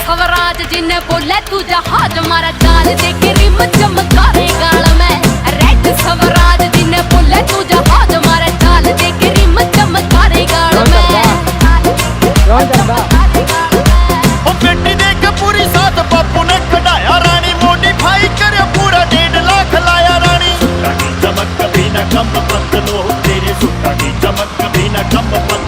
स्वराज जिन्हें बोले तू जहाज मारा चाल देखे रिम चमकारे गाल में। रेड स्वराज जिन्हें बोले तू जहाज मारा चाल देखे रिम चमकारे गाल में। बेटी देख पूरी साथ बापू ने कढ़ाया रानी मोडिफाई करे पूरा 1.5 लाख लाया रानी। सुट्टा की चमक कभी न कम पतलो तेरे सुट्टा की चमक कभी न कम पतलो।